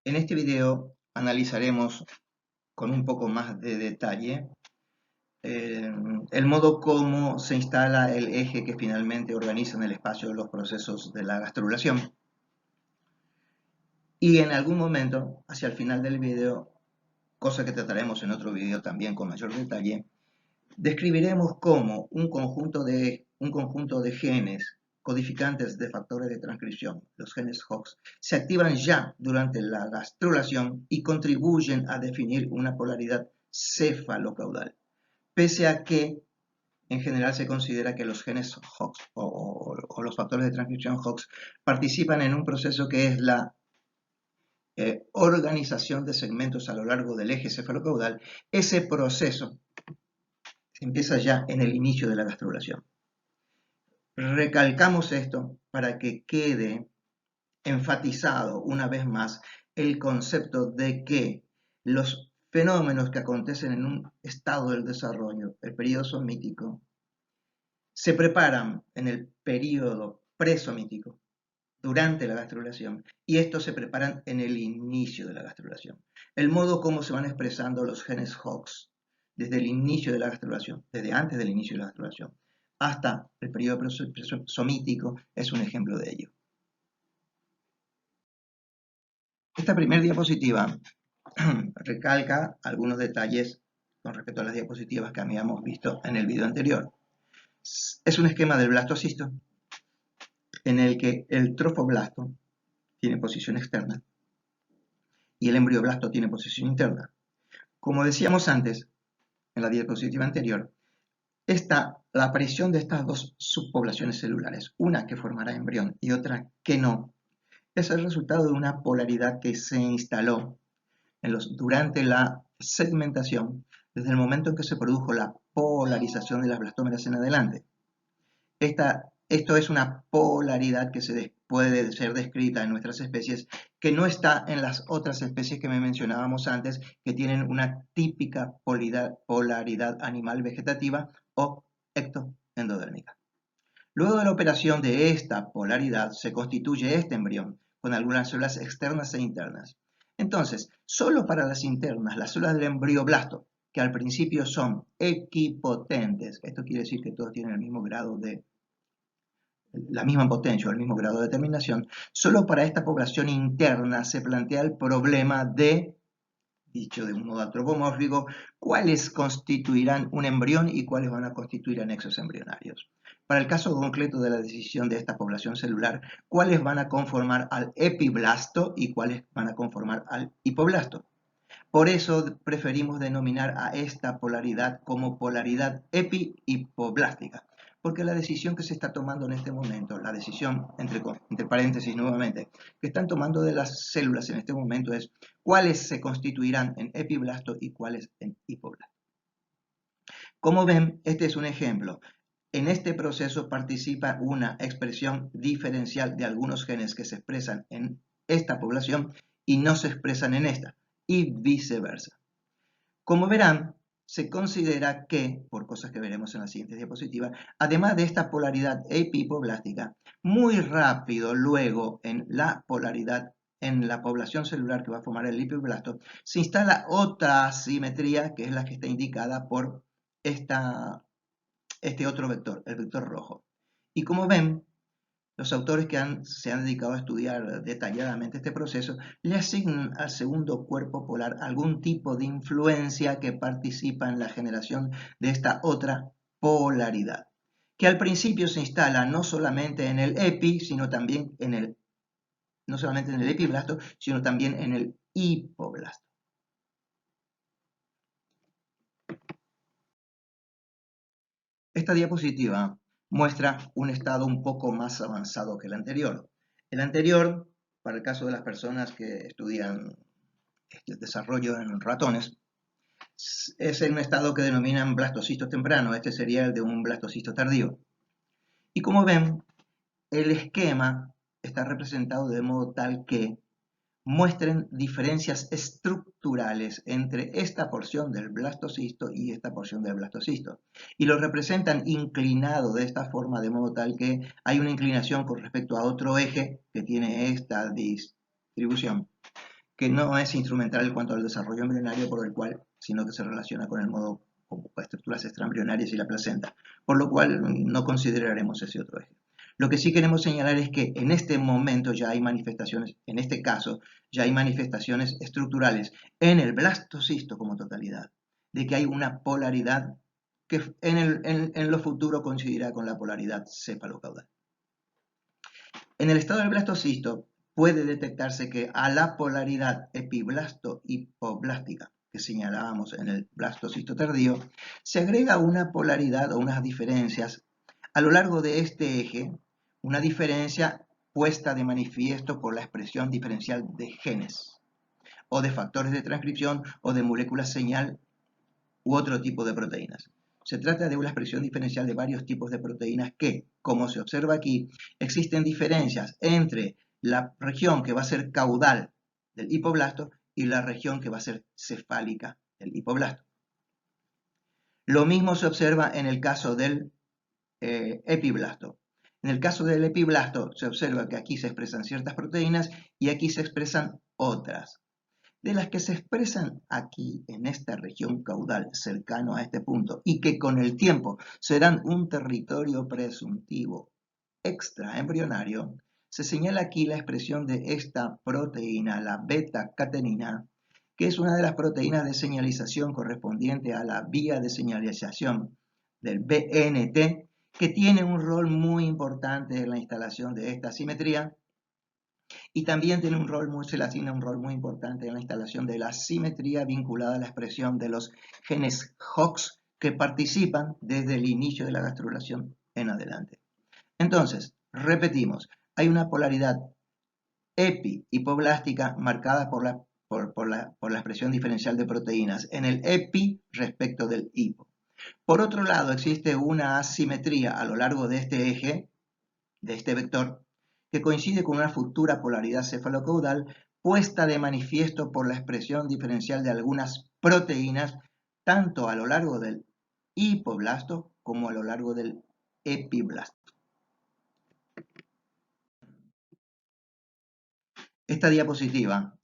En este video analizaremos con un poco más de detalle el modo como se instala el eje que finalmente organiza en el espacio los procesos de la gastrulación. Y en algún momento, hacia el final del video, cosa que trataremos en otro video también con mayor detalle, describiremos cómo un conjunto de genes codificantes de factores de transcripción, los genes Hox, se activan ya durante la gastrulación y contribuyen a definir una polaridad cefalocaudal, pese a que en general se considera que los genes Hox o los factores de transcripción Hox participan en un proceso que es la organización de segmentos a lo largo del eje cefalocaudal. Ese proceso empieza ya en el inicio de la gastrulación. Recalcamos esto para que quede enfatizado una vez más el concepto de que los fenómenos que acontecen en un estado del desarrollo, el periodo somítico, se preparan en el periodo presomítico, durante la gastrulación, y estos se preparan en el inicio de la gastrulación. El modo como se van expresando los genes Hox desde el inicio de la gastrulación, desde antes del inicio de la gastrulación, hasta el periodo presomítico es un ejemplo de ello. Esta primera diapositiva recalca algunos detalles con respecto a las diapositivas que habíamos visto en el video anterior. Es un esquema del blastocisto en el que el trofoblasto tiene posición externa y el embrioblasto tiene posición interna. Como decíamos antes, en la diapositiva anterior, está la aparición de estas dos subpoblaciones celulares, una que formará embrión y otra que no, es el resultado de una polaridad que se instaló durante la segmentación, desde el momento en que se produjo la polarización de las blastómeras en adelante. Esto es una polaridad que puede ser descrita en nuestras especies, que no está en las otras especies que mencionábamos antes, que tienen una típica polaridad animal vegetativa o ectoendodérmica. Luego de la operación de esta polaridad se constituye este embrión, con algunas células externas e internas. Entonces, solo para las internas, las células del embrioblasto, que al principio son equipotentes, esto quiere decir que todos tienen el mismo grado de la misma potencia o el mismo grado de determinación, solo para esta población interna se plantea el problema de, dicho de un modo antropomórfico, cuáles constituirán un embrión y cuáles van a constituir anexos embrionarios. Para el caso concreto de la decisión de esta población celular, cuáles van a conformar al epiblasto y cuáles van a conformar al hipoblasto. Por eso preferimos denominar a esta polaridad como polaridad epi-hipoblástica, porque la decisión que se está tomando en este momento, la decisión, entre paréntesis nuevamente, que están tomando de las células en este momento es cuáles se constituirán en epiblasto y cuáles en hipoblasto. Como ven, este es un ejemplo. En este proceso participa una expresión diferencial de algunos genes que se expresan en esta población y no se expresan en esta, y viceversa. Como verán, se considera que, por cosas que veremos en la siguiente diapositiva, además de esta polaridad epihipoblástica, muy rápido luego en la polaridad en la población celular que va a formar el hipoblasto, se instala otra asimetría que es la que está indicada por este otro vector, el vector rojo. Y como ven, los autores que se han dedicado a estudiar detalladamente este proceso le asignan al segundo cuerpo polar algún tipo de influencia que participa en la generación de esta otra polaridad, que al principio se instala no solamente en el epi, sino también no solamente en el epiblasto, sino también en el hipoblasto. Esta diapositiva muestra un estado un poco más avanzado que el anterior. El anterior, para el caso de las personas que estudian el desarrollo en ratones, es en un estado que denominan blastocisto temprano. Este sería el de un blastocisto tardío. Y como ven, el esquema está representado de modo tal que muestren diferencias estructurales entre esta porción del blastocisto y esta porción del blastocisto. Y lo representan inclinado de esta forma, de modo tal que hay una inclinación con respecto a otro eje que tiene esta distribución. que no es instrumental en cuanto al desarrollo embrionario por el cual, sino que se relaciona con el modo como estructuras extraembrionarias y la placenta, por lo cual no consideraremos ese otro eje. Lo que sí queremos señalar es que en este momento ya hay manifestaciones, en este caso, ya hay manifestaciones estructurales en el blastocisto como totalidad, de que hay una polaridad que en lo futuro coincidirá con la polaridad cefalocaudal. En el estado del blastocisto puede detectarse que a la polaridad epiblasto-hipoblástica que señalábamos en el blastocisto tardío, se agrega una polaridad o unas diferencias a lo largo de este eje, una diferencia puesta de manifiesto por la expresión diferencial de genes o de factores de transcripción o de moléculas señal u otro tipo de proteínas. Se trata de una expresión diferencial de varios tipos de proteínas que, como se observa aquí, existen diferencias entre la región que va a ser caudal del hipoblasto y la región que va a ser cefálica del hipoblasto. Lo mismo se observa en el caso del epiblasto. En el caso del epiblasto se observa que aquí se expresan ciertas proteínas y aquí se expresan otras. De las que se expresan aquí en esta región caudal cercano a este punto y que con el tiempo serán un territorio presuntivo extraembrionario, se señala aquí la expresión de esta proteína, la beta-catenina, que es una de las proteínas de señalización correspondiente a la vía de señalización del BNT, que tiene un rol muy importante en la instalación de esta simetría y también tiene se le asigna un rol muy importante en la instalación de la simetría vinculada a la expresión de los genes HOX que participan desde el inicio de la gastrulación en adelante. Entonces, repetimos, hay una polaridad epi-hipoblástica marcada por la expresión diferencial de proteínas en el epi respecto del hipo. Por otro lado, existe una asimetría a lo largo de este eje, de este vector, que coincide con una futura polaridad cefalocaudal puesta de manifiesto por la expresión diferencial de algunas proteínas tanto a lo largo del hipoblasto como a lo largo del epiblasto. Esta diapositiva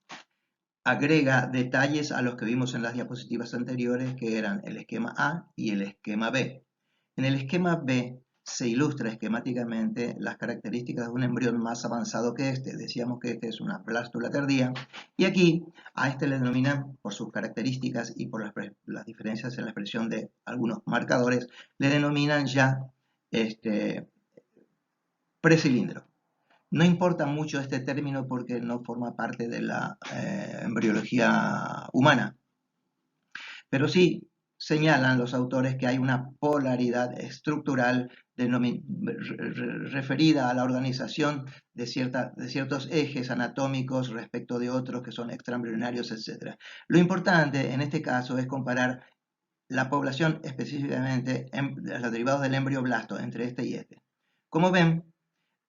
agrega detalles a los que vimos en las diapositivas anteriores, que eran el esquema A y el esquema B. En el esquema B se ilustra esquemáticamente las características de un embrión más avanzado que este. Decíamos que este es una blástula tardía, y aquí a este le denominan, por sus características y por las diferencias en la expresión de algunos marcadores, le denominan ya precilindro. No importa mucho este término porque no forma parte de la embriología humana, pero sí señalan los autores que hay una polaridad estructural referida a la organización de ciertos ejes anatómicos respecto de otros que son extraembrionarios, etc. Lo importante en este caso es comparar la población específicamente de los derivados del embrioblasto entre este y este. Como ven,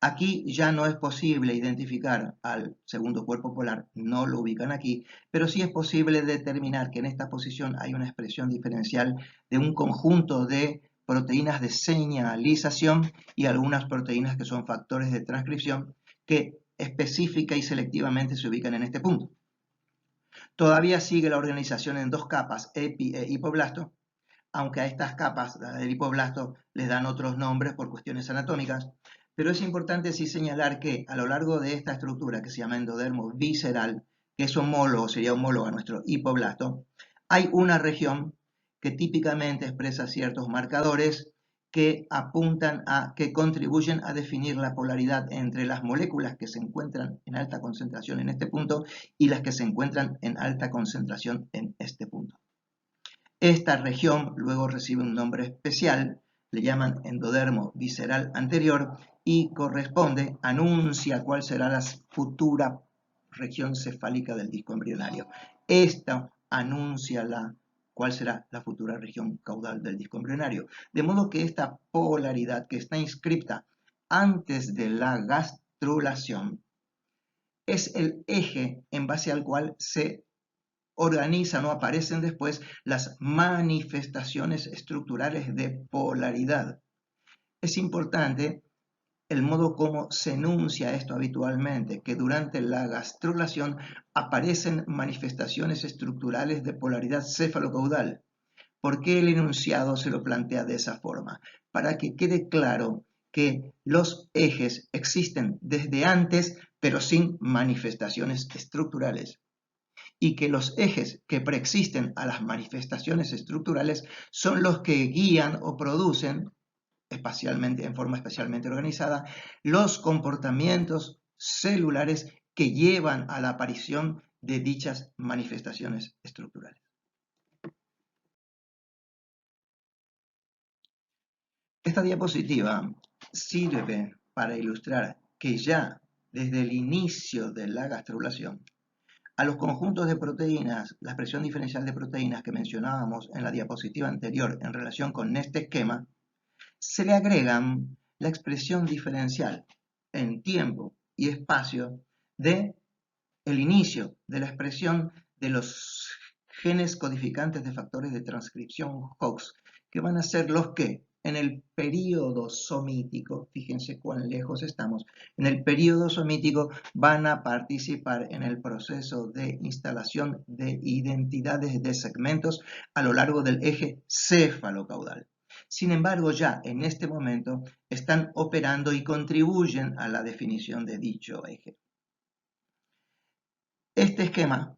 aquí ya no es posible identificar al segundo cuerpo polar, no lo ubican aquí, pero sí es posible determinar que en esta posición hay una expresión diferencial de un conjunto de proteínas de señalización y algunas proteínas que son factores de transcripción que específica y selectivamente se ubican en este punto. Todavía sigue la organización en dos capas, epi e hipoblasto, aunque a estas capas del hipoblasto les dan otros nombres por cuestiones anatómicas, pero es importante sí señalar que a lo largo de esta estructura que se llama endodermo visceral, que es homólogo, sería homólogo a nuestro hipoblasto, hay una región que típicamente expresa ciertos marcadores que que contribuyen a definir la polaridad entre las moléculas que se encuentran en alta concentración en este punto y las que se encuentran en alta concentración en este punto. Esta región luego recibe un nombre especial, le llaman endodermo visceral anterior y anuncia cuál será la futura región cefálica del disco embrionario. Esta anuncia cuál será la futura región caudal del disco embrionario. De modo que esta polaridad que está inscripta antes de la gastrulación es el eje en base al cual se organizan o aparecen después las manifestaciones estructurales de polaridad. Es importante el modo como se enuncia esto habitualmente, que durante la gastrulación aparecen manifestaciones estructurales de polaridad cefalocaudal. ¿Por qué el enunciado se lo plantea de esa forma? Para que quede claro que los ejes existen desde antes, pero sin manifestaciones estructurales, y que los ejes que preexisten a las manifestaciones estructurales son los que guían o producen en forma espacialmente organizada, los comportamientos celulares que llevan a la aparición de dichas manifestaciones estructurales. Esta diapositiva sirve para ilustrar que ya desde el inicio de la gastrulación, a los conjuntos de proteínas, la expresión diferencial de proteínas que mencionábamos en la diapositiva anterior en relación con este esquema, se le agregan la expresión diferencial en tiempo y espacio de el inicio de la expresión de los genes codificantes de factores de transcripción Hox, que van a ser los que en el período somítico, fíjense cuán lejos estamos, en el período somítico van a participar en el proceso de instalación de identidades de segmentos a lo largo del eje cefalocaudal. Sin embargo, ya en este momento están operando y contribuyen a la definición de dicho eje. Este esquema,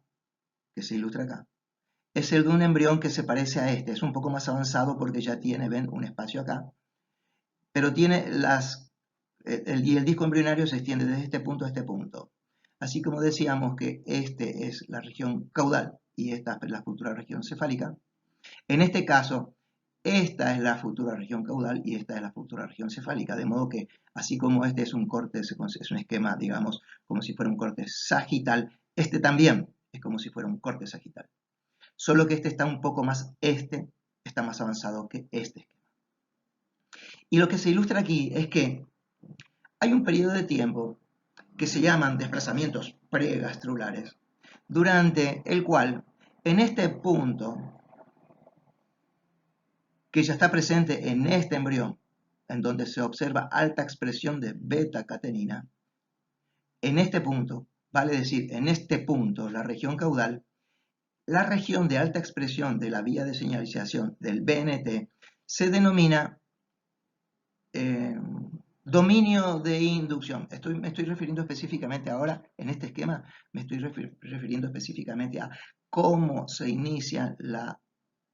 que se ilustra acá, es el de un embrión que se parece a este. Es un poco más avanzado porque ya tiene, ven, un espacio acá, pero tiene y el disco embrionario se extiende desde este punto a este punto. Así como decíamos que este es la región caudal y esta es la futura región cefálica, en este caso, esta es la futura región caudal y esta es la futura región cefálica, de modo que así como este es un corte, es un esquema, digamos, como si fuera un corte sagital, este también es como si fuera un corte sagital. Solo que este está un poco más, está más avanzado que este esquema. Y lo que se ilustra aquí es que hay un periodo de tiempo que se llaman desplazamientos pregastrulares, durante el cual, en este punto, que ya está presente en este embrión, en donde se observa alta expresión de beta-catenina, en este punto, vale decir, en este punto, la región caudal, la región de alta expresión de la vía de señalización del BNT se denomina dominio de inducción. Me estoy refiriendo específicamente ahora, en este esquema, me estoy refiriendo específicamente a cómo se inicia la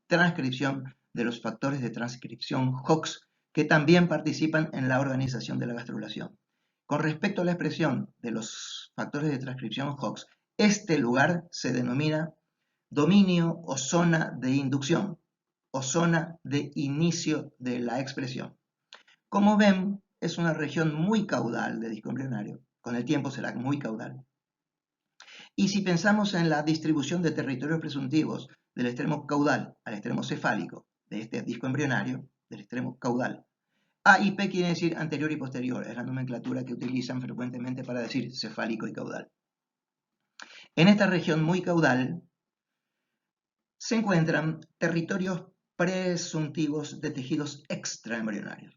transcripción de los factores de transcripción Hox que también participan en la organización de la gastrulación. Con respecto a la expresión de los factores de transcripción Hox, este lugar se denomina dominio o zona de inducción o zona de inicio de la expresión. Como ven, es una región muy caudal de disco embrionario. Con el tiempo será muy caudal. Y si pensamos en la distribución de territorios presuntivos del extremo caudal al extremo cefálico de este disco embrionario, del extremo caudal, A y P quiere decir anterior y posterior, es la nomenclatura que utilizan frecuentemente para decir cefálico y caudal. En esta región muy caudal se encuentran territorios presuntivos de tejidos extraembrionarios.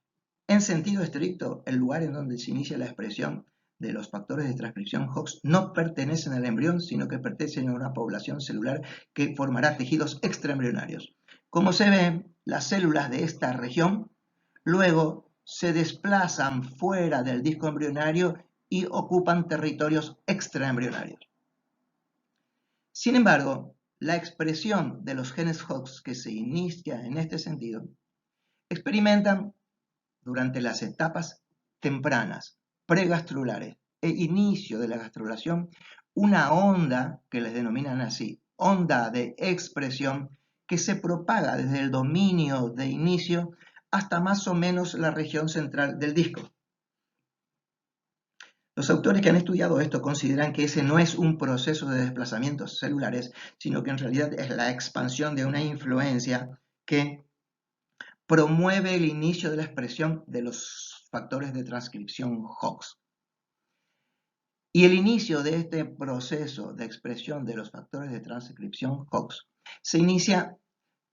En sentido estricto, el lugar en donde se inicia la expresión de los factores de transcripción Hox no pertenecen al embrión, sino que pertenecen a una población celular que formará tejidos extraembrionarios. Como se ve, las células de esta región luego se desplazan fuera del disco embrionario y ocupan territorios extraembrionarios. Sin embargo, la expresión de los genes Hox que se inicia en este sentido experimentan durante las etapas tempranas, pregastrulares e inicio de la gastrulación, una onda que les denominan así, onda de expresión, que se propaga desde el dominio de inicio hasta más o menos la región central del disco. Los autores que han estudiado esto consideran que ese no es un proceso de desplazamientos celulares, sino que en realidad es la expansión de una influencia que promueve el inicio de la expresión de los factores de transcripción Hox. Y el inicio de este proceso de expresión de los factores de transcripción Hox se inicia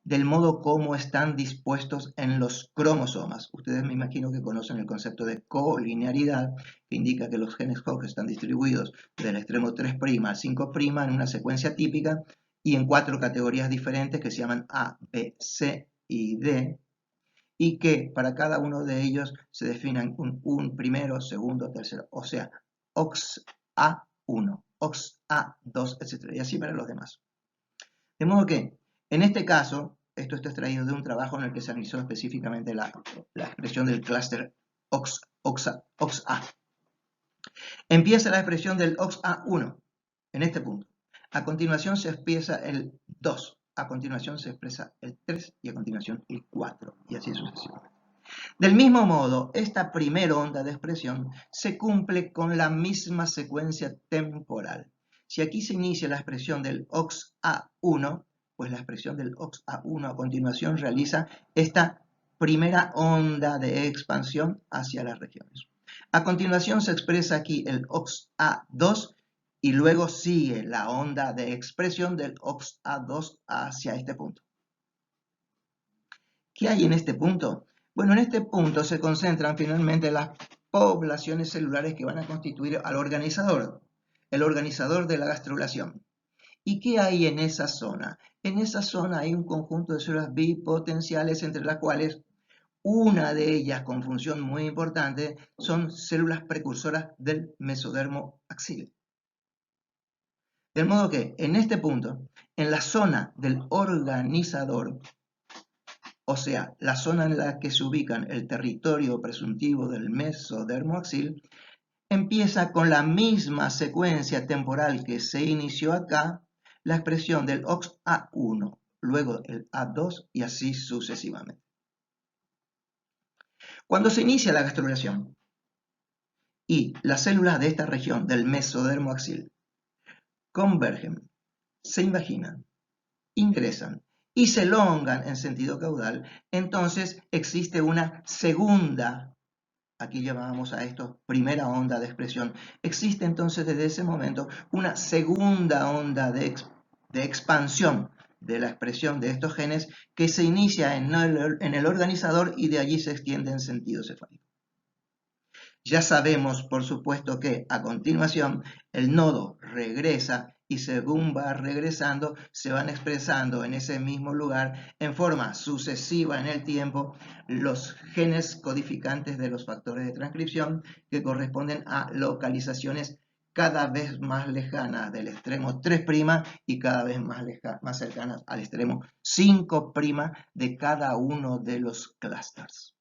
del modo como están dispuestos en los cromosomas. Ustedes me imagino que conocen el concepto de colinearidad, que indica que los genes Hox están distribuidos del extremo 3' al 5' en una secuencia típica y en 4 categorías diferentes que se llaman A, B, C y D, y que para cada uno de ellos se definan un primero, segundo, tercero, o sea, OXA1, OXA2, etc. Y así para los demás. De modo que, en este caso, esto está extraído de un trabajo en el que se analizó específicamente la expresión del clúster OXA. Empieza la expresión del OXA1 en este punto. A continuación se expresa el 2, a continuación se expresa el 3 y a continuación el 4, y así sucesivamente. Del mismo modo, esta primera onda de expresión se cumple con la misma secuencia temporal. Si aquí se inicia la expresión del OXA1, pues la expresión del OXA1 a continuación realiza esta primera onda de expansión hacia las regiones. A continuación se expresa aquí el OXA2 y luego sigue la onda de expresión del OXA2 hacia este punto. ¿Qué hay en este punto? Bueno, en este punto se concentran finalmente las poblaciones celulares que van a constituir al organizador, el organizador de la gastrulación. ¿Y qué hay en esa zona? En esa zona hay un conjunto de células bipotenciales, entre las cuales una de ellas con función muy importante son células precursoras del mesodermo axil. De modo que en este punto, en la zona del organizador, o sea, la zona en la que se ubican el territorio presuntivo del mesodermo axil, empieza con la misma secuencia temporal que se inició acá, la expresión del OXA1, luego el A2 y así sucesivamente. Cuando se inicia la gastrulación y las células de esta región del mesodermo axil convergen, se invaginan, ingresan y se elongan en sentido caudal, entonces existe una segunda, aquí llamábamos a esto primera onda de expresión, existe entonces desde ese momento una segunda onda de expansión de la expresión de estos genes que se inicia en el organizador y de allí se extiende en sentido cefálico. Ya sabemos, por supuesto, que a continuación el nodo regresa y según va regresando se van expresando en ese mismo lugar en forma sucesiva en el tiempo los genes codificantes de los factores de transcripción que corresponden a localizaciones cada vez más lejanas del extremo 3' y cada vez más cercanas al extremo 5' de cada uno de los clústeres.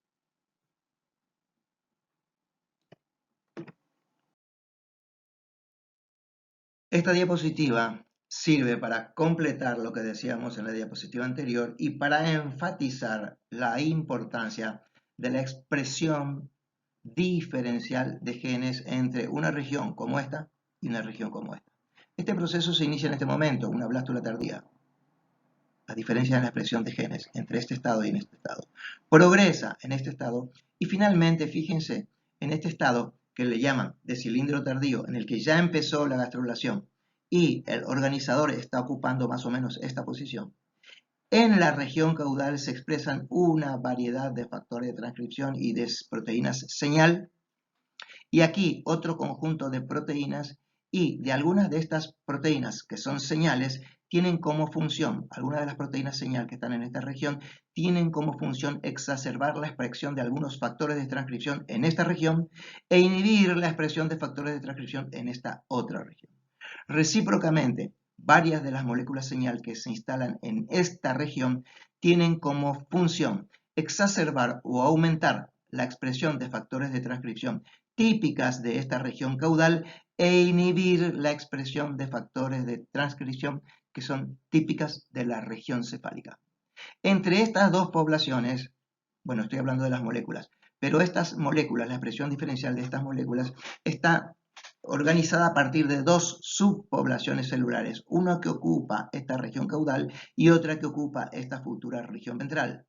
Esta diapositiva sirve para completar lo que decíamos en la diapositiva anterior y para enfatizar la importancia de la expresión diferencial de genes entre una región como esta y una región como esta. Este proceso se inicia en este momento, una blástula tardía. La diferencia en la expresión de genes entre este estado y en este estado. Progresa en este estado y finalmente, fíjense, en este estado que le llaman de cilindro tardío, en el que ya empezó la gastrulación y el organizador está ocupando más o menos esta posición, en la región caudal se expresan una variedad de factores de transcripción y de proteínas señal, y aquí otro conjunto de proteínas, y de algunas de estas proteínas que son señales, tienen como función, algunas de las proteínas señal que están en esta región, tienen como función exacerbar la expresión de algunos factores de transcripción en esta región e inhibir la expresión de factores de transcripción en esta otra región. Recíprocamente, varias de las moléculas señal que se instalan en esta región tienen como función exacerbar o aumentar la expresión de factores de transcripción típicas de esta región caudal e inhibir la expresión de factores de transcripción que son típicas de la región cefálica. Entre estas dos poblaciones, bueno, estoy hablando de las moléculas, pero estas moléculas, la expresión diferencial de estas moléculas está organizada a partir de dos subpoblaciones celulares, una que ocupa esta región caudal y otra que ocupa esta futura región ventral.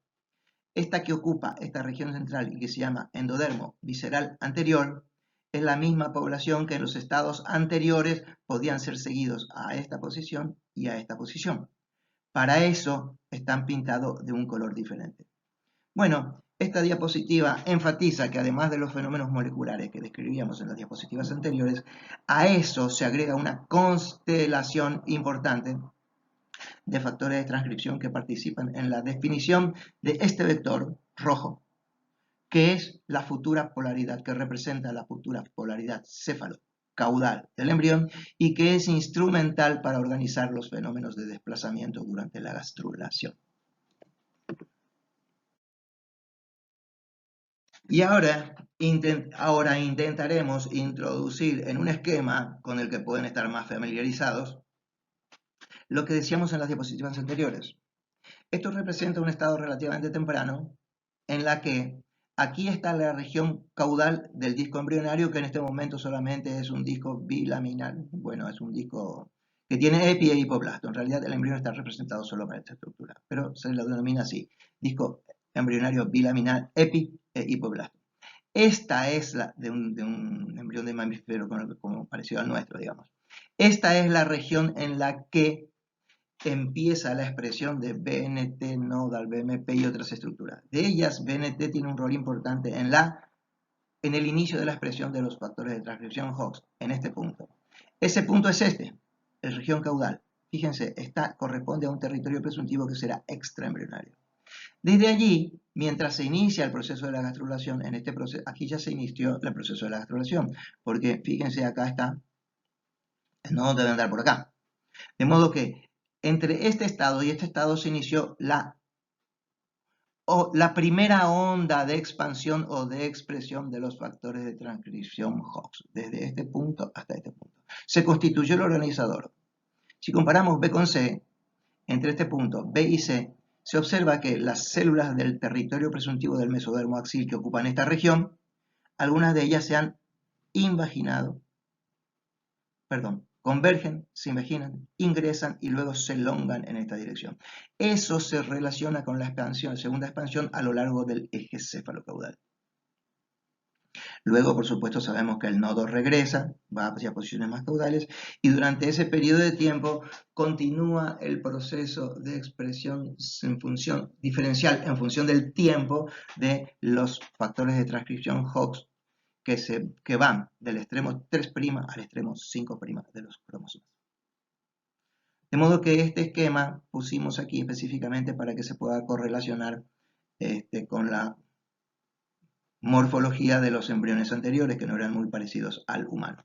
Esta que ocupa esta región central y que se llama endodermo visceral anterior es la misma población que en los estados anteriores podían ser seguidos a esta posición y a esta posición. Para eso están pintados de un color diferente. Bueno, esta diapositiva enfatiza que además de los fenómenos moleculares que describíamos en las diapositivas anteriores, a eso se agrega una constelación importante de factores de transcripción que participan en la definición de este vector rojo, que es la futura polaridad, que representa la futura polaridad céfalo-caudal del embrión y que es instrumental para organizar los fenómenos de desplazamiento durante la gastrulación. Y ahora intentaremos introducir en un esquema con el que pueden estar más familiarizados lo que decíamos en las diapositivas anteriores. Esto representa un estado relativamente temprano en la que aquí está la región caudal del disco embrionario, que en este momento solamente es un disco bilaminar. Bueno, es un disco que tiene epi e hipoblasto. En realidad el embrión está representado solo para esta estructura, pero se lo denomina así, disco embrionario bilaminar, epi e hipoblasto. Esta es la de un embrión de mamífero como parecido al nuestro, digamos. Esta es la región en la que empieza la expresión de BNT, nodal, BMP y otras estructuras. De ellas, BNT tiene un rol importante en el inicio de la expresión de los factores de transcripción Hox, en este punto. Ese punto es este, la región caudal. Fíjense, esta corresponde a un territorio presuntivo que será extraembrionario. Desde allí, mientras se inicia el proceso de la gastrulación, en este proceso, aquí ya se inició el proceso de la gastrulación, porque fíjense, acá está, el nodo debe andar por acá. De modo que entre este estado y este estado se inició la primera onda de expansión o de expresión de los factores de transcripción Hox, desde este punto hasta este punto. Se constituyó el organizador. Si comparamos B con C, entre este punto B y C, se observa que las células del territorio presuntivo del mesodermo axil que ocupan esta región, algunas de ellas se han invaginado, convergen, se imaginan, ingresan y luego se elongan en esta dirección. Eso se relaciona con la expansión, segunda expansión a lo largo del eje cefalocaudal. Luego, por supuesto, sabemos que el nodo regresa, va hacia posiciones más caudales y durante ese periodo de tiempo continúa el proceso de expresión en función diferencial, en función del tiempo de los factores de transcripción Hox que van del extremo 3' al extremo 5' de los cromosomas. De modo que este esquema pusimos aquí específicamente para que se pueda correlacionar con la morfología de los embriones anteriores, que no eran muy parecidos al humano.